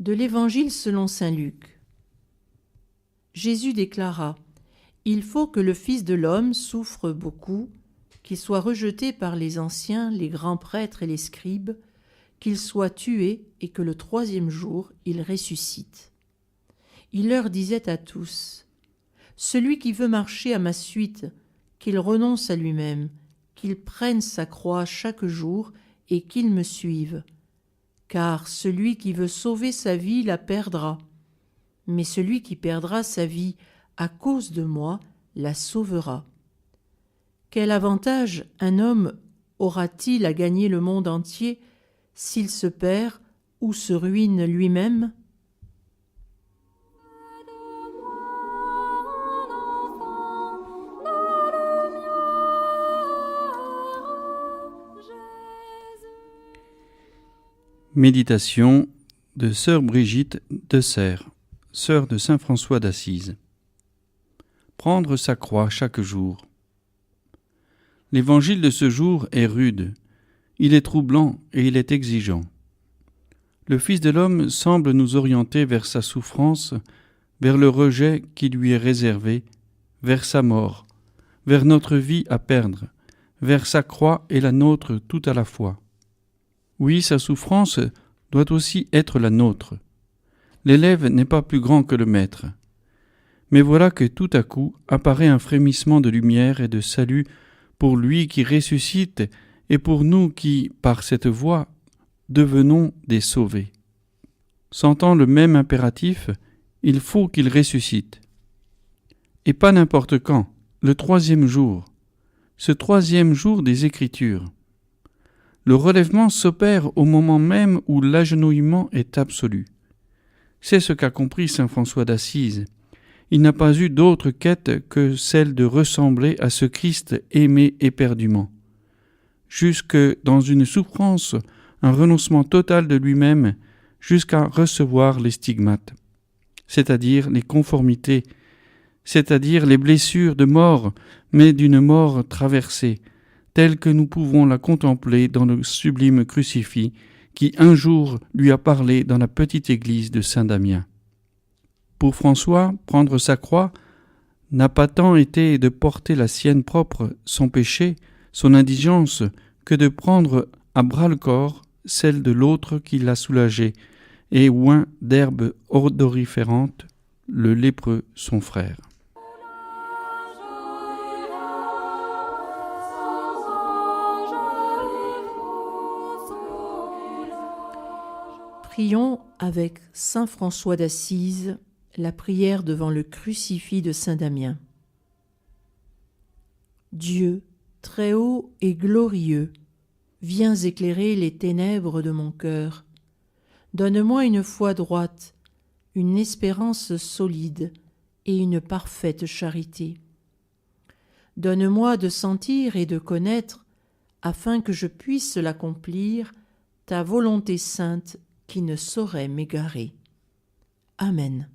De l'Évangile selon saint Luc. Jésus déclara : Il faut que le Fils de l'homme souffre beaucoup, qu'il soit rejeté par les anciens, les grands prêtres et les scribes, qu'il soit tué et que le 3e jour il ressuscite. Il leur disait à tous : Celui qui veut marcher à ma suite, qu'il renonce à lui-même, qu'il prenne sa croix chaque jour et qu'il me suive. Car celui qui veut sauver sa vie la perdra, mais celui qui perdra sa vie à cause de moi la sauvera. Quel avantage un homme aura-t-il à gagner le monde entier s'il se perd ou se ruine lui-même ? Méditation de sœur Brigitte de Serres, sœur de saint François d'Assise. Prendre sa croix chaque jour. L'évangile de ce jour est rude, il est troublant et il est exigeant. Le Fils de l'homme semble nous orienter vers sa souffrance, vers le rejet qui lui est réservé, vers sa mort, vers notre vie à perdre, vers sa croix et la nôtre tout à la fois. Oui, sa souffrance doit aussi être la nôtre. L'élève n'est pas plus grand que le maître. Mais voilà que tout à coup apparaît un frémissement de lumière et de salut pour lui qui ressuscite et pour nous qui, par cette voie, devenons des sauvés. Sentant le même impératif, il faut qu'il ressuscite. Et pas n'importe quand, le 3e jour, ce 3e jour des Écritures. Le relèvement s'opère au moment même où l'agenouillement est absolu. C'est ce qu'a compris saint François d'Assise. Il n'a pas eu d'autre quête que celle de ressembler à ce Christ aimé éperdument. Jusque dans une souffrance, un renoncement total de lui-même, jusqu'à recevoir les stigmates, c'est-à-dire les conformités, c'est-à-dire les blessures de mort, mais d'une mort traversée, telle que nous pouvons la contempler dans le sublime crucifix qui un jour lui a parlé dans la petite église de Saint-Damien. Pour François, prendre sa croix n'a pas tant été de porter la sienne propre, son péché, son indigence, que de prendre à bras-le-corps celle de l'autre qui l'a soulagé et oint d'herbes odoriférantes le lépreux son frère. Prions avec saint François d'Assise la prière devant le crucifix de saint Damien. Dieu, très haut et glorieux, viens éclairer les ténèbres de mon cœur. Donne-moi une foi droite, une espérance solide et une parfaite charité. Donne-moi de sentir et de connaître, afin que je puisse l'accomplir, ta volonté sainte qui ne saurait m'égarer. Amen.